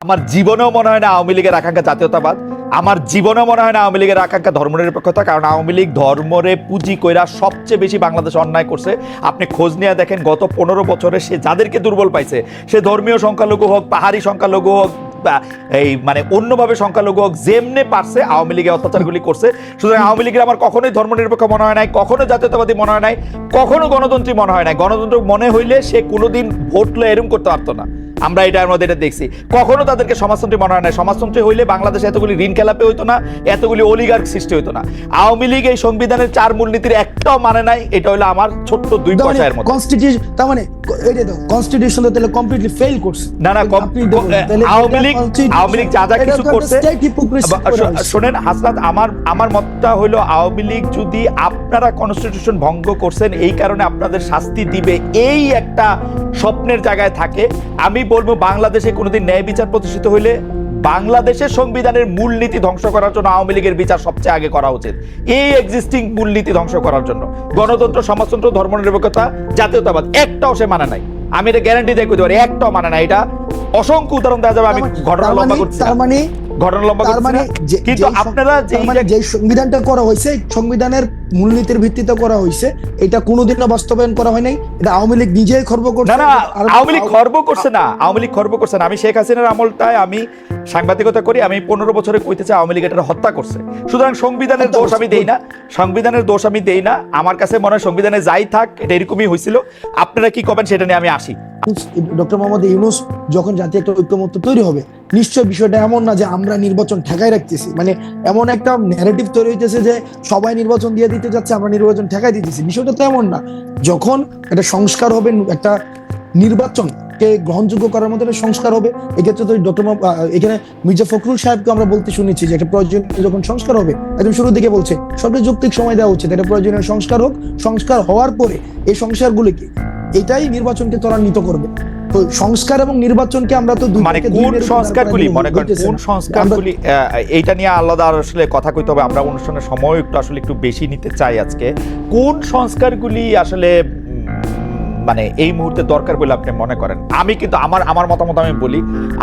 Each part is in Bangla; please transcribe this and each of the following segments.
আমার জীবনেও মনে হয় না আওয়ামী লীগের আকাঙ্ক্ষা জাতীয়তাবাদ, আমার জীবনেও মনে হয় না আওয়ামী লীগের আকাঙ্ক্ষা ধর্মনিরপেক্ষতা। কারণ আওয়ামী লীগ ধর্মরে পুঁজি কইরা সবচেয়ে বেশি বাংলাদেশে অন্যায় করছে। আপনি খোঁজ নিয়ে দেখেন গত 15 বছরে সে যাদেরকে দুর্বল পাইছে, সে ধর্মীয় সংখ্যালঘু হোক, পাহাড়ি সংখ্যালঘু হোক, এই মানে অন্যভাবে সংখ্যালঘু হোক, যেমনে পারছে আওয়ামী লীগের অত্যাচারগুলি করছে। সুতরাং আওয়ামী লীগের আমার কখনোই ধর্মনিরপেক্ষ মনে হয় নাই, কখনো জাতীয়তাবাদী মনে হয় নাই, কখনো গণতন্ত্রী মনে হয় নাই। গণতন্ত্র মনে হইলে সে কোনোদিন ভোট লয়ে এরকম করতে পারতো না। আমরা এটার মধ্যে এটা দেখছি। কখনো তাদেরকে সমাজতন্ত্রী মনে হয় না। সমাজতন্ত্রী হইলে বাংলাদেশে এতগুলি ঋণ খেলাপি হইতো না, এতগুলি অলিগার্ক সৃষ্টি হইতো না। আওয়ামী লীগ এই সংবিধানের 4 মূলনীতির একটাও মানে নাই। এটা হলো আমার ছোট্ট 2 পয়সার মতো। কনস্টিটিউশন তার মানে এটা তো কনস্টিটিউশন তো তাহলে কমপ্লিটলি ফেল করছে। না না, আওয়ামী লীগ যা যা কিছু করছে, শোনেন হাসনাত, আমার মতটা হলো আওয়ামী লীগ যদি আপনারা কনস্টিটিউশন ভঙ্গ করছেন এই কারণে আপনাদের শাস্তি দিবে এই একটা স্বপ্নের জায়গায় থাকে, আমি বলবো বাংলাদেশে কোনোদিন ন্যায় বিচার প্রতিষ্ঠিত হইলে বাংলাদেশের সংবিধানের মূলনীতি ধ্বংস করার জন্য আওয়ামী লীগের বিচার সবচেয়ে আগে করা উচিত। এই এক্সিস্টিং মূলনীতি ধ্বংস করার জন্য গণতন্ত্র, সমাজতন্ত্র, ধর্মনিরপেক্ষতা, জাতীয়তাবাদ একটাও সে মানে নাই। আমি এটা গ্যারান্টি দিয়ে করতে পারি, একটাও মানে নাই। এটা অসংখ্য উদাহরণ দেওয়া যাবে। আমি ঘটনা লম্বা করছি, কিন্তু আপনারা যে সংবিধানটা করা হয়েছে, সংবিধানের মূলনীতির ভিত্তিতে করা হয়েছে, এটা কোনোদিনও বাস্তবায়ন করা হয় নাই। এটা আওয়ামী লীগ নিজেই খর্ব করছে। না, আওয়ামী লীগ খর্ব করছে না, আওয়ামী লীগ খর্ব করছে না। আমি শেখ হাসিনার আমলটায় আমি সাংবাদিকতা করি, আমি 15 বছরে কইতেছি আওয়ামী লীগ এটা হত্যা করছে। সুতরাং সংবিধানের দোষ আমি দেই না, সংবিধানের দোষ আমি দেই না। আমার কাছে মনে হয় সংবিধানে যাই থাক এটা এরকমই হয়েছিল। আপনারা কি করবেন সেটা নিয়ে আমি আসি। ডক্টর মোহাম্মদ ইউনূস যখন জাতীয় একটা ঐক্যমত্য তৈরি হবে, নিশ্চয় বিষয়টা এমন না যে আমরা নির্বাচন ঠেকাই রাখতেছি, মানে এমন একটা ন্যারেটিভ তৈরি হইতেছে যে সবাই নির্বাচন দিয়ে দিতে যাচ্ছে, আমরা নির্বাচন ঠেকাই দিতেছি। বিষয়টা তো এমন না। যখন একটা সংস্কার হবে, একটা নির্বাচনকে গ্রহণযোগ্য করার মতো একটা সংস্কার হবে, এক্ষেত্রে তো ডক্টর এখানে মির্জা ফখরুল সাহেবকে আমরা বলতে শুনেছি যে একটা প্রয়োজনীয় যখন সংস্কার হবে, একদম শুরুর দিকে বলছে সবচেয়ে যৌক্তিক সময় দেওয়া উচিত, এটা প্রয়োজনীয় সংস্কার হোক, সংস্কার হওয়ার পরে এই সংস্কারগুলিকে এটাই নির্বাচনকে ত্বরান্বিত করবে। তো সংস্কার এবং নির্বাচনকে আমরা তো মানে কোন সংস্কারগুলি মনে করেন, কোন সংস্কারগুলি এইটা নিয়ে আলাদা আসলে কথা কইতে হবে। আমরা অনুষ্ঠানের সময় একটু বেশি নিতে চাই আজকে। কোন সংস্কারগুলি আসলে মানে এই মুহূর্তে দরকার বলে আপনি মনে করেন? আমি কিন্তু আমার মতামত আমি বলি।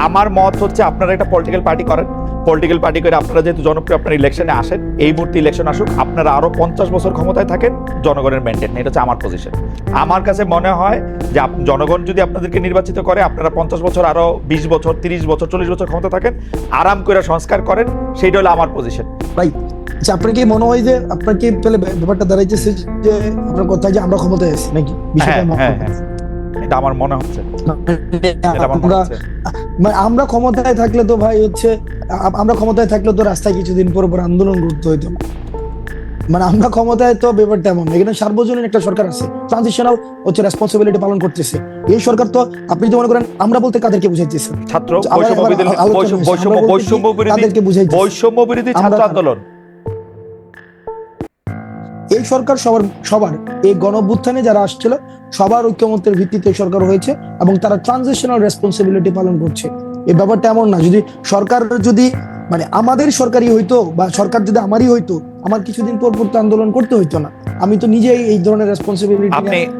আমার মত হচ্ছে আপনারা একটা পলিটিক্যাল পার্টি করেন, পলিটিক্যাল পার্টি করে আপনারা যেহেতু জনপ্রিয়, আপনারা ইলেকশনে আসেন, এই মুহূর্তে ইলেকশন আসুক, আপনারা আরো 50 বছর ক্ষমতায় থাকেন, জনগণের মেনটেন। এটা হচ্ছে আমার পজিশন। আমার কাছে মনে হয় যে জনগণ যদি আপনাদেরকে নির্বাচিত করে, আপনারা 50 বছর, আরো 20 বছর, 30 বছর, 40 বছর ক্ষমতা থাকেন, আরাম করে সংস্কার করেন, সেইটা হলো আমার পজিশন। রাইট। আচ্ছা, আপনার কি মনে হয় যে আপনার কি তাহলে ব্যাপারটা দাঁড়াইতেছে যে আপনার কথা যে আমরা ক্ষমতায় আছি নাকি? এটা আমার মনে হচ্ছে। আমরা ক্ষমতায় থাকলে তো ভাই হচ্ছে, আমরা ক্ষমতায় থাকলে তো রাস্তায় কিছুদিন পর পর আন্দোলন করতে হইতো না। মানে আমরা ক্ষমতায় তো ব্যাপারটা এমন, এখানে সার্বজনীন একটা সরকার আছে, ট্রানজিশনাল হচ্ছে রেসপন্সিবিলিটি পালন করতেছে। এই সরকার তো আপনি তো মনে করেন আমরা বলতে কাদেরকে বুঝাইতেছে? ছাত্র বৈষম্য বিরোধী ছাত্র আন্দোলন। এই সরকার সবার এই গণঅভ্যুত্থানে যারা আসছিল সবার ঐক্যমত্যের ভিত্তিতে সরকার হয়েছে এবং তারা ট্রানজিশনাল রেসপন্সিবিলিটি পালন করছে। এই ব্যাপারটা এমন না যদি সরকার যদি মানে আমাদের সরকারই হইতো বা সরকার যদি আমারই হইতো, আমার কিছুদিন পর পর তো আন্দোলন করতে হইতো না। আমি তো নিজেই এই ধরনের রেসপন্সিবিলিটি।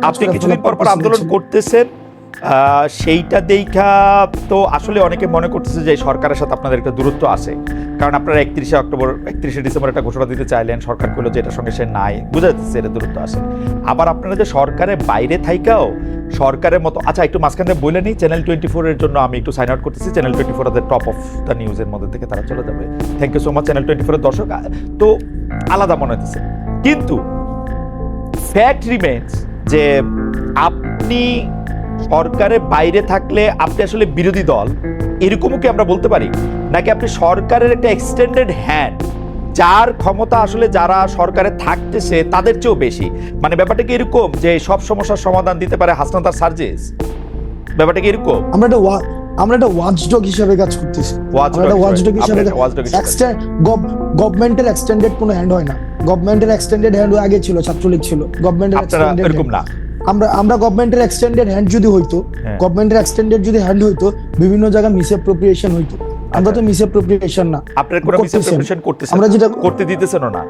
আপনি কিছুদিন পর পর আন্দোলন করতেছেন, সেইটা দেখা তো আসলে অনেকে মনে করতেছে যে সরকারের সাথে আপনাদের একটা দূরত্ব আছে। কারণ আপনারা 31শে ডিসেম্বর একটা ঘোষণা দিতে চাইলেন, সরকার কইলো যে এটার সঙ্গে সে নাই, বুঝা যাচ্ছে এটা দূরত্ব আছে। আবার আপনারা যে সরকারের বাইরে থাইকাও সরকারের মতো, আচ্ছা একটু মাঝখানে বলে নিই, চ্যানেল 24 এর জন্য আমি একটু সাইন আউট করতেছি। চ্যানেল 24 তাদের টপ অফ দ্য নিউজের মধ্যে থেকে তারা চলে যাবে। Thank you so much channel 24 এর দর্শক। তো আলাদা মনে হচ্ছে, কিন্তু ফ্যাক্ট রিমেইনস যে আপনি সরকারের বাইরে থাকলে আপনি আসলে বিরোধী দল, এরকমও কি আমরা বলতে পারি? নাকি আপনি সরকারের একটা এক্সটেন্ডেড হ্যান্ড, যার ক্ষমতা আসলে যারা সরকারে থাকতেছে তাদের চেয়েও বেশি? মানে ব্যাপারটা কি এরকম যে সব সমস্যার সমাধান দিতে পারে হাসনাত আর সার্জিস? ব্যাপারটা কি এরকম? আমরা একটা ওয়াচডগ হিসেবে কাজ করতেছি। গভর্নমেন্টের এক্সটেন্ডেড কোনো হ্যান্ড হয় না। গভর্নমেন্টের এক্সটেন্ডেড হ্যান্ড আগে ছিল, ছাত্রলীগ ছিল। গভর্নমেন্টের এরকম না। আমরা গভর্নমেন্টের এক্সটেন্ডেড হ্যান্ড যদি হইতো, গভর্নমেন্টের এক্সটেন্ডেড যদি হ্যান্ড হইতো, বিভিন্ন জায়গায় মিসঅ্যাপ্রোপ্রিয়েশন হইতো। আমরা তো মিসঅ্যাপ্রোপ্রিয়েশন না, আপনারা কোনো মিসঅ্যাপ্রোপ্রিয়েশন করতেছেন, আমরা যেটা করতে দিতেছেন না।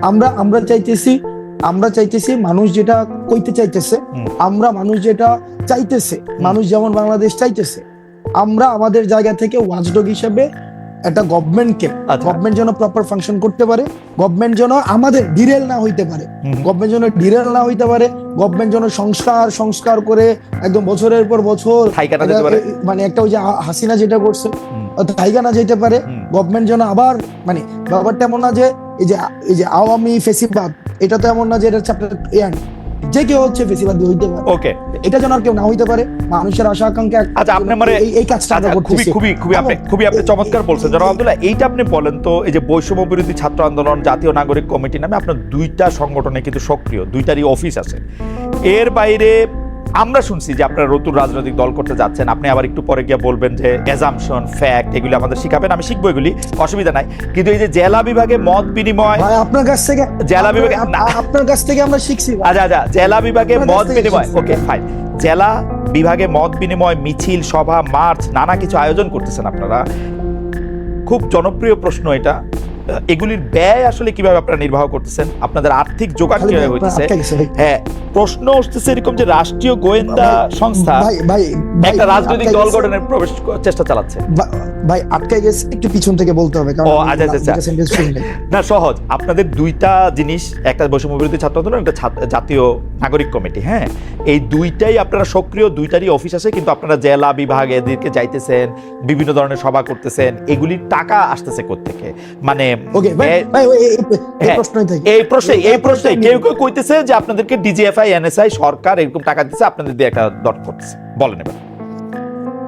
আমরা আমরা চাইতেছি মানুষ যেটা কইতে চাইতেছে, মানুষ যেটা চাইতেছে, মানুষ যেমন বাংলাদেশ চাইতেছে আমরা আমাদের জায়গা থেকে ওয়াচডগ হিসেবে একটা গভর্নমেন্টকে, আচ্ছা। গভর্নমেন্ট যেন প্রপার ফাংশন করতে পারে, গভর্নমেন্ট যেন আমাদের ডিরেল না হইতে পারে, গভর্নমেন্ট যেন ডিরেল না হইতে পারে, গভর্নমেন্ট যেন সংস্কার করে একদম বছরের পর বছর থাইকা না যেতে পারে। মানে একটা ওই যে হাসিনা যেটা করছে থাইকা না যেতে পারে। গভর্নমেন্ট যেন আবার মানে ব্যাপারটা এমন না যে এই যে আওয়ামী ফেসিবাদ, এটা তো এমন না যে এটা চ্যাপ্টার যে কেউ হচ্ছে ফেসিবাদী হইতে পারে, ওকে, এটা যেন আর কেউ না হইতে পারে। মানুষের আশা আকাঙ্ক্ষা, আচ্ছা আপনি মানে এই কাজটা আমরা করতেছি। খুবই আপনি চমৎকার বলছেন জনাব আব্দুল্লাহ। এইটা আপনি বলেন তো, এই যে বৈষম্য বিরোধী ছাত্র আন্দোলন, জাতীয় নাগরিক কমিটি নামে আপনার দুইটা সংগঠনে কিন্তু সক্রিয়, দুইটারই অফিস আছে। এর বাইরে আমরা শুনছি যে আপনারা নতুন রাজনৈতিক দল করতে যাচ্ছেন। আপনি আবার একটু পরে গিয়ে বলবেন যে অ্যাজাম্পশন, ফ্যাক্ট এগুলি আমাদের শিখাবেন, আমি শিখবো এগুলি, অসুবিধা নাই। কিন্তু এই যে জেলা বিভাগে মত বিনিময়, ভাই আপনার কাছ থেকে, জেলা বিভাগে আপনার কাছ থেকে আমরা শিখছি। আচ্ছা জেলা বিভাগে মত বিনিময়, ওকে ফাইন, জেলা বিভাগে মত বিনিময়, মিছিল, সভা, মার্চ, নানা কিছু আয়োজন করতেছেন আপনারা। খুব জনপ্রিয় প্রশ্ন এটা, এগুলির ব্যয় আসলে কিভাবে আপনারা নির্বাহ করতেছেন? আপনাদের আর্থিক যোগান কিভাবে হইতেছে? হ্যাঁ, প্রশ্ন উঠতেছে এরকম যে রাষ্ট্রীয় গোয়েন্দা সংস্থা একটা রাজনৈতিক দল গঠনের প্রবেশ চেষ্টা চালাচ্ছে। ভাই আটকে গেছে, একটু পিছন থেকে বলতে হবে, কারণ আচ্ছা না, সহজ। আপনাদের দুইটা জিনিস, একটা বৈষম্য বিরোধী ছাত্র আন্দোলন, একটা জাতীয় নাগরিক কমিটি। হ্যাঁ, এই দুইটাই আপনারা সক্রিয়, দুইটারই অফিস আছে, কিন্তু আপনারা জেলা বিভাগ এদেরকে যাইতেছেন, বিভিন্ন ধরনের সভা করতেছেন, এগুলির টাকা আসতেছে কোত্থেকে? মানে এই প্রশ্নে কেউ কইতেছে যে আপনাদেরকে ডিজিএফআই, এনএসআই, সরকার এরকম টাকা দিচ্ছে, আপনাদের দিয়ে একটা দল করতেছে। বলেন এবার।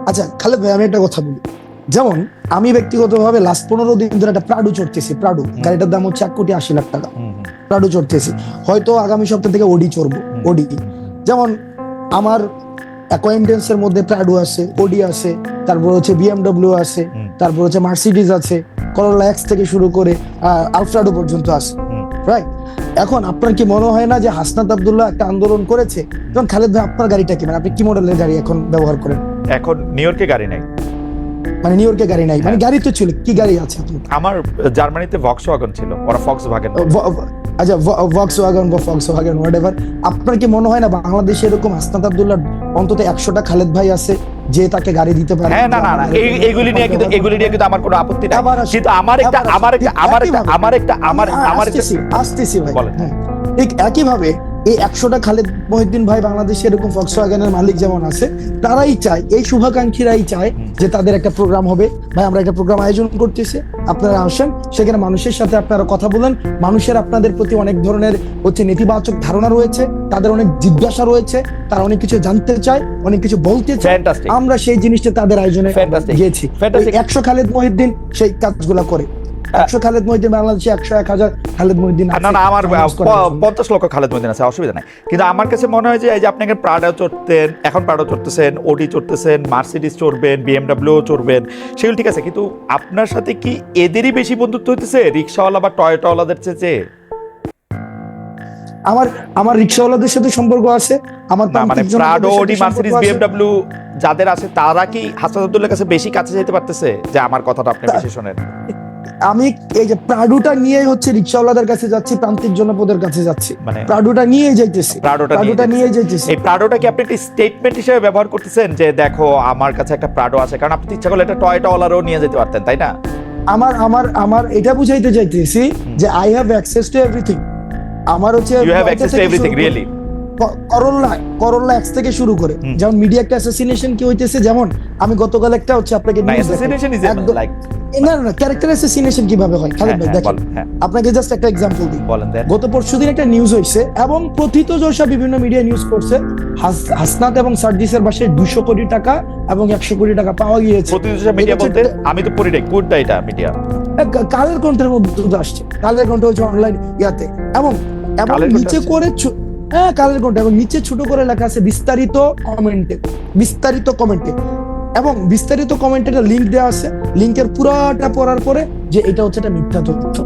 আচ্ছা খালেদ ভাই, আমি একটা কথা বলি। যেমন আমি ব্যক্তিগতভাবে লাস্ট 15 দিন ধরে একটা প্রাডু চড়তেছি। প্রাডু গাড়িটার দাম হচ্ছে 1,80,00,000 টাকা। প্রাডু চড়তেছি, হয়তো আগামী সপ্তাহ থেকে ওডি চড়বো। ওডি যেমন আমার অ্যাকোয়েন্টেন্সের মধ্যে প্রাডু আছে, ওডি আছে, তারপর হচ্ছে বিএমডব্লিউ আছে, তারপর হচ্ছে মার্সিডিজ আছে, করোলা এক্স থেকে শুরু করে আলফ্রাডো পর্যন্ত আছে, রাইট? এখন আপনার কি মনে হয় না যে হাসনাত আব্দুল্লাহ একটা আন্দোলন করেছে? যেমন খালেদ ভাই, আপনার গাড়িটা কি, মানে আপনি কি মডেলের গাড়ি এখন ব্যবহার করেন? এখন নিউ ইয়র্কে গাড়ি নাই। মানে নিউ ইয়র্কে গাড়ি নাই, মানে গাড়ি তো ছিল, কি গাড়ি আছে আপনার? আমার জার্মানিতে ভক্সওয়াগন ছিল, ওরা ফক্সওয়াগন। আচ্ছা ভক্সওয়াগন বা ফক্সওয়াগন হোয়াটএভার। আপনার কি মনে হয় না বাংলাদেশে এরকম হাসনাত আব্দুল্লাহ অন্তত 100টা খালেদ ভাই আছে যে তাকে গাড়ি দিতে পারে? হ্যাঁ, না এইগুলি নিয়ে কিন্তু আমার কোনো আপত্তি নাই, কিন্তু আসতেছি ভাই। হ্যাঁ, ঠিক একইভাবে এই 100টা খালেদ মহিউদ্দিন ভাই বাংলাদেশে এরকম ফক্সওয়াগনের মালিক যেমন আছে, তারাই চায়, এই শুভাকাঙ্ক্ষীরাই চায় যে তাদের একটা প্রোগ্রাম হবে। ভাই আমরা একটা প্রোগ্রাম আয়োজন করতেছি, আপনারা আসেন, সেখানে মানুষের সাথে আপনারা কথা বলেন। মানুষের আপনাদের প্রতি অনেক ধরনের হচ্ছে নেতিবাচক ধারণা রয়েছে, তাদের অনেক জিজ্ঞাসা রয়েছে, তারা অনেক কিছু জানতে চায়, অনেক কিছু বলতে চায়। আমরা সেই জিনিসটা তাদের আয়োজনে গিয়েছি। 100 খালেদ মহিউদ্দিন সেই কাজগুলো করে। 100 খালেদ মহিউদ্দিন বাংলাদেশে 100-1000 খালেদ মহিউদ্দিন আছে। না আমার 50 লক্ষ খালেদ মহিউদ্দিন আছে, অসুবিধা নাই। কিন্তু আমার কাছে মনে হয় যে এই যে আপনি প্রাডো চড়তেন, এখন প্রাডো চড়তেছেন, ওডি চড়তেছেন, মার্সিডিজ চড়বেন, বিএমডব্লিউ চড়বেন, সেগুলো ঠিক আছে, কিন্তু আপনার সাথে কি এদেরই বেশি বন্ধুত্ব হইতেছে রিক্সাওয়ালা বা টয়োটাওয়ালাদের চেয়ে? আমার রিক্সাওয়ালাদের সাথে সম্পর্ক আছে, আমার মানে প্রাডো, ওডি, মার্সিডিজ, বিএমডব্লিউ যাদের আছে, তারা কি হাসনাত আব্দুল্লাহর কাছে বেশি কাছে যেতে পারতেছে যে আমার কথাটা আপনি বেশি শোনেন? আমি এই যে প্রাডুটা নিয়ে হচ্ছে রিক্সাওয়ালাদের কাছে যাচ্ছি, প্রান্তিক জনপদের কাছে যাচ্ছি, মানে প্রাডুটা নিয়ে যাইতেছি, প্রাডুটা নিয়ে যাইতেছি। এই প্রাডোটা কি আপনি একটা স্টেটমেন্ট হিসেবে ব্যবহার করতেছেন যে দেখো আমার কাছে একটা প্রাডো আছে? কারণ আপনি ইচ্ছা করলে একটা টয়োটাওয়ালারও নিয়ে যেতে পারতেন, তাই না? আমার এটা বুঝাইতে চাইতেছি যে I have access to everything. আমার হচ্ছে you have access to everything, really. Corolla X থেকে শুরু করে, যেমন মিডিয়া একটা অ্যাসাসিনেশন কি হইতেছে, যেমন আমি গতকাল একটা হচ্ছে আপনাকে না ক্যারেক্টার অ্যাসাসিনেশন কিভাবে হয় খালেদ ভাই দেখেন, আপনাকে জাস্ট একটা এক্সাম্পল দিই। গত পরশুদিন একটা নিউজ হইছে এবং প্রথিতযশা বিভিন্ন মিডিয়া নিউজ করছে, হাসনাত এবং সার্জিসের বাসায় 200 কোটি টাকা এবং 100 কোটি টাকা পাওয়া গিয়েছে। প্রথিতযশা মিডিয়া বলতে আমি তো পড়ি নাই, কোনটা এটা মিডিয়া? কালের কণ্ঠের মধ্যে আসছে, কালের কণ্ঠ হচ্ছে অনলাইন ইয়াতে, এবং নিচে করে কালের কণ্ঠ, এবং নিচে ছোট করে লেখা আছে বিস্তারিত কমেন্টে, এবং বিস্তারিত কমেন্টে একটা লিঙ্ক দেওয়া আছে। লিঙ্কের পুরাটা পড়ার পরে যে এটা হচ্ছে একটা মিথ্যা তথ্য।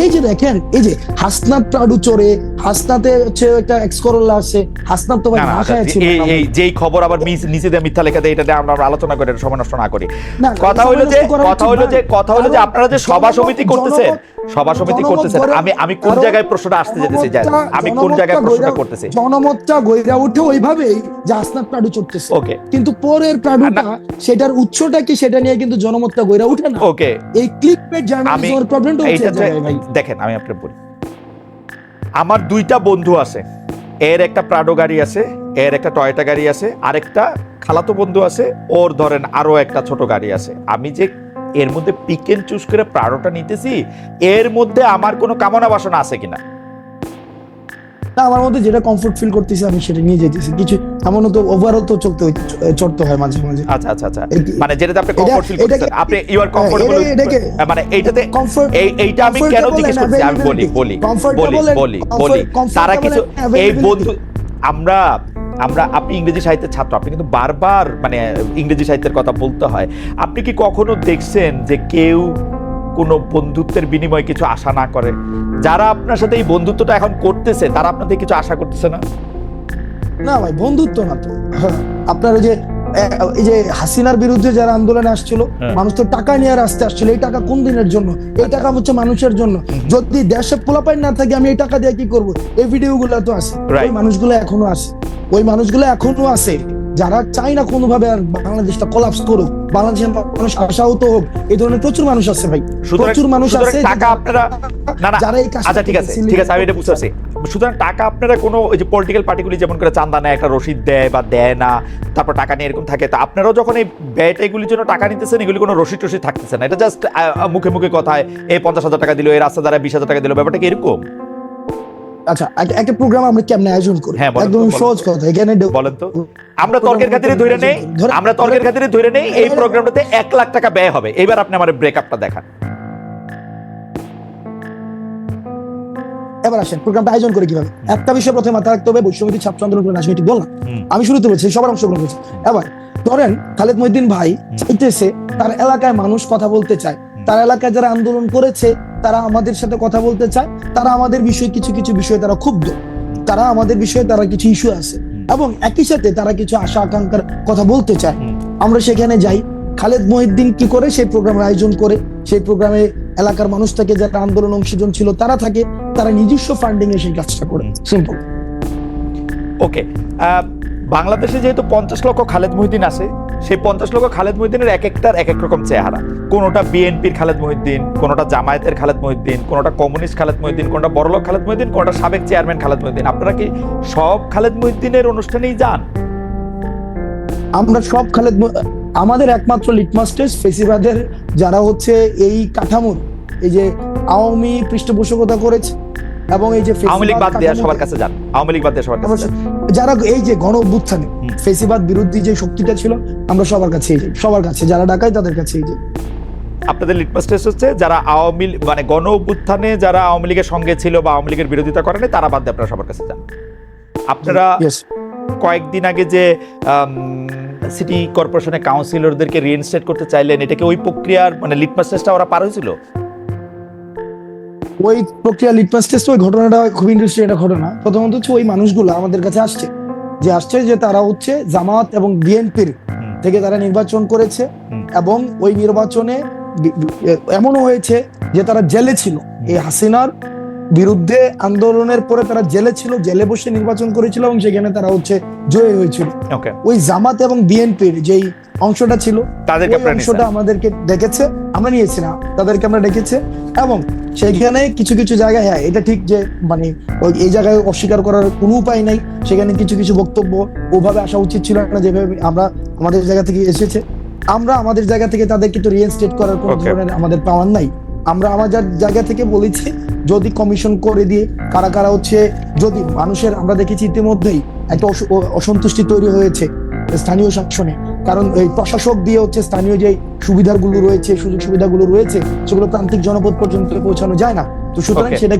এই যে দেখেন, এই যে হাসনাত প্রাডু চোরে, হাসনাতে হচ্ছে একটা এক্স করোলা আছে, হাসনাত তো ভাই না, না, না খায় ছিল না এই ভাই। যেই খবর আবার নিচে দিয়ে মিথ্যা লেখা দেয়, এটা দিয়ে আমরা আলোচনা করে এটা সময় নষ্ট না করি। না, কথা সময় হলো যে নষ্ট করা উচিত কথা হলো যে আপনারা যে সভা সমিতি করতেছেন, আমি কোন জায়গায় প্রশ্নটা আসতে যেতেছি, আমি কোন জায়গায় প্রশ্নটা করতেছি, জনমতটা গইরা উঠে ওইভাবেই যে হাসনাত প্রাডু চড়তেছে। ওকে কিন্তু পরের প্রাডুটা সেটার উৎসটা কি সেটা নিয়ে কিন্তু জনমতটা গইরা উঠে না। ওকে এই ক্লিকবেট জার্নালিজমের প্রবলেমটা হচ্ছে এই জায়গায় ভাই। দেখেন, আমি আপনাকে বলি, আমার দুইটা বন্ধু আছে, এর একটা প্রাডো গাড়ি আছে, এর একটা টয়োটা গাড়ি আছে, আরেকটা খালাতো বন্ধু আছে, ওর ধরেন আরো একটা ছোট গাড়ি আছে। আমি যে এর মধ্যে পিক এন্ড চুজ করে প্রাডোটা নিতেছি, এর মধ্যে আমার কোনো কামনা বাসনা আছে কিনা? না, আমার মধ্যে যেটা কমফোর্ট ফিল করতেছি আমি সেটা নিয়ে যেতেছি। কিছু এমনও তো ওভারঅল তো চড়তে হয় মাঝে মাঝে। আচ্ছা আচ্ছা আচ্ছা, মানে যেটাতে আপনি কমফোর্ট ফিল করতেছেন, আপনি ইউ আর কমফোর্টেবল, মানে এইটাতে এইটা আমি কেন জিজ্ঞেস করছি, আমি বলি তারা কিছু এই বন্ধু, আমরা আপনি ইংরেজি সাহিত্যের ছাত্র, আপনি কিন্তু বারবার মানে ইংরেজি সাহিত্যের কথা বলতে হয়। আপনি কি কখনো দেখছেন যে কেউ কোনো বন্ধুত্বের বিনিময়ে কিছু আশা না করে? যারা আপনার সাথে এই বন্ধুত্বটা এখন করতেছে তারা আপনাদের কিছু আশা করতেছে না? না ভাই, বন্ধুত্ব না তো। আপনার ওই যে এই যে হাসিনার বিরুদ্ধে যারা আন্দোলনে আসছিল, মানুষ তো টাকা নিয়ে রাস্তা আসছিল। এই টাকা কোন দিনের জন্য? এই টাকা হচ্ছে মানুষের জন্য। যদি দেশে পোলাপাইন না থাকে আমি এই টাকা দিয়ে কি করবো? এই ভিডিওগুলো তো আছে, ওই মানুষগুলো এখনো আছে, ওই মানুষগুলো এখনো আছে যারা চাই না কোনোভাবে আর বাংলাদেশটা কোলাপস করুক, বাংলাদেশের মানুষ আশাহত হোক। এই ধরনের প্রচুর মানুষ আছে ভাই, প্রচুর মানুষ আছে। টাকা আপনারা যারা এই কাজটা, আচ্ছা ঠিক আছে আমি এটা বুঝতে পারছি। সুতরাং টাকা আপনারা কোনো ওই যে পলিটিক্যাল পার্টিগুলি যেমন করে চান্দা নেয়, একটা রসিদ দেয় বা দেয় না, তারপর টাকা নিয়ে এরকম থাকে, তা আপনারাও যখন এই ব্যয়টা এগুলির জন্য টাকা নিতেছেন, এগুলি কোনো রসিদ টসিদ থাকতেছে না, এটা জাস্ট মুখে মুখে কথায় এই 50,000 টাকা দিল, এই রাস্তা দ্বারা 20,000 টাকা দিল, ব্যাপারটা কি এরকম? আচ্ছা, একটা প্রোগ্রাম আমরা কেমনে আয়োজন করি? একদম সহজ কথা, এখানে বলেন তো। আমরা তর্কের খাতিরে ধরে নেই এই প্রোগ্রামটাতে 1 লাখ টাকা ব্যয় হবে। এবার আপনি আমার ব্রেকআপটা দেখান। এবার আসেন প্রোগ্রামটা আয়োজন করে কিভাবে। একটা বিষয় প্রথমে মাথায় রাখতে হবে, বৈষম্যবিরোধী ছাত্র আন্দোলন করে রাজনীতি বললাম, আমি শুরুতে বলছি সবার অংশগ্রহণ করছে। এবার ধরেন খালেদ মহিউদ্দিন ভাই চাইতেছে, তার এলাকায় মানুষ কথা বলতে চায়, তার এলাকায় যারা আন্দোলন করেছে তারা আমাদের সাথে কথা বলতে চায়, তারা আমাদের বিষয়ে কিছু বিষয়ে তারা ক্ষুব্ধ, তারা আমাদের বিষয়ে তারা কিছু ইস্যু আছে, এবং একই সাথে তারা কিছু আশা আকাঙ্ক্ষার কথা বলতে চায়। আমরা সেখানে যাই, খালেদ মহিউদ্দিন কি করে সেই প্রোগ্রামের আয়োজন করে, সেই প্রোগ্রামে এলাকার মানুষ থাকে, যারা আন্দোলন অংশীজন ছিল তারা থাকে, তারা নিজস্ব ফান্ডিং এ সেই কাজটা করে। সিম্পল। ওকে, বাংলাদেশে যেহেতু 50 লক্ষ খালেদ মহিউদ্দিন আছে, সেই 50 লক্ষ খালেদ মহিউদ্দিনের এক একটার এক এক রকম চেহারা। কোনোটা বিএনপির খালেদ মহিউদ্দিন, কোনোটা জামায়াতের খালেদ মহিউদ্দিন, কোনোটা কমিউনিস্ট খালেদ মহিউদ্দিন, কোনোটা বড়লোক খালেদ মহিউদ্দিন, কোনোটা সাবেক চেয়ারম্যান খালেদ মহিউদ্দিন। আপনারা কি সব খালেদ মহিউদ্দিনের অনুষ্ঠানেই যান? আমরা সব খালেদ, আমাদের একমাত্র লিটমাস টেস্ট ফেসিবাদের যারা হচ্ছে এই কাঠামোর, এই যে আওয়ামী পৃষ্ঠপোষকতা করেছে এবং এই যে আওয়ামী লীগ বাদ দিয়ে সবার কাছে যান, আওয়ামী লীগ বাদ দিয়ে সবার কাছে যারা এই যে গণ অভ্যুত্থানে ফেসিবাদ বিরোধী যে শক্তিটা ছিল, আমরা সবার কাছেই যাই, সবার কাছে যারা ডাকায় তাদের কাছেই যাই। আপনাদের লিটমাস টেস্ট হচ্ছে যারা আওয়ামী মানে গণ অভ্যুত্থানে যারা আওয়ামী লীগের সঙ্গে ছিল বা আওয়ামী লীগের বিরোধিতা করেনি, তারা বাদ দিয়ে আপনারা সবার কাছে যান। আপনারা কয়েকদিন আগে যে সিটি কর্পোরেশনের কাউন্সিলরদেরকে রিইনস্টেট করতে চাইলেন, এটাকে ওই প্রক্রিয়ার মানে লিটমাস টেস্টটা ওরা পার হয়েছিল? ওই প্রক্রিয়া লিটমাস টেস্ট, ওই ঘটনাটা খুব ইন্টারেস্টিং একটা ঘটনা। প্রথমত হচ্ছে ওই মানুষগুলো আমাদের কাছে আসছে যে তারা হচ্ছে জামাত এবং বিএনপির থেকে তারা নির্বাচন করেছে, এবং ওই নির্বাচনে এমনও হয়েছে যে তারা জেলে ছিল, এই হাসিনার বিরুদ্ধে আন্দোলনের পরে তারা জেলে ছিল, জেলে বসে নির্বাচন করেছিল এবং সেখানে তারা হচ্ছে জয়ী হয়েছিল। ওই জামাত এবং বিএনপির যেই অংশটা ছিল, অংশটা আমাদেরকে ডেকেছে, আমরা নিয়েছি না, তাদেরকে আমরা ডেকেছে, এবং সেখানে কিছু জায়গায়, হ্যাঁ এটা ঠিক যে মানে এই জায়গায় অস্বীকার করার কোনো উপায় নাই, সেখানে কিছু বক্তব্য ওভাবে আসা উচিত ছিল না যেভাবে আমরা আমাদের জায়গা থেকে এসেছে। আমরা আমাদের জায়গা থেকে তাদেরকে তো রিইনস্টেট করার কোনো ধরনের আমাদের পাওয়ার নাই। আমরা আমাদের জায়গা থেকে বলেছি যদি কমিশন করে দিয়ে কারা হচ্ছে, যদি মানুষের, আমরা দেখেছি ইতিমধ্যেই একটা অসন্তুষ্টি তৈরি হয়েছে স্থানীয় শাসনে, কারণ এই প্রশাসক দিয়ে হচ্ছে স্থানীয় যে সুবিধাগুলো রয়েছে, সুযোগ সুবিধাগুলো রয়েছে, সেগুলো প্রান্তিক জনপদ পর্যন্ত পৌঁছানো যায় না। তো সুতরাং সেটা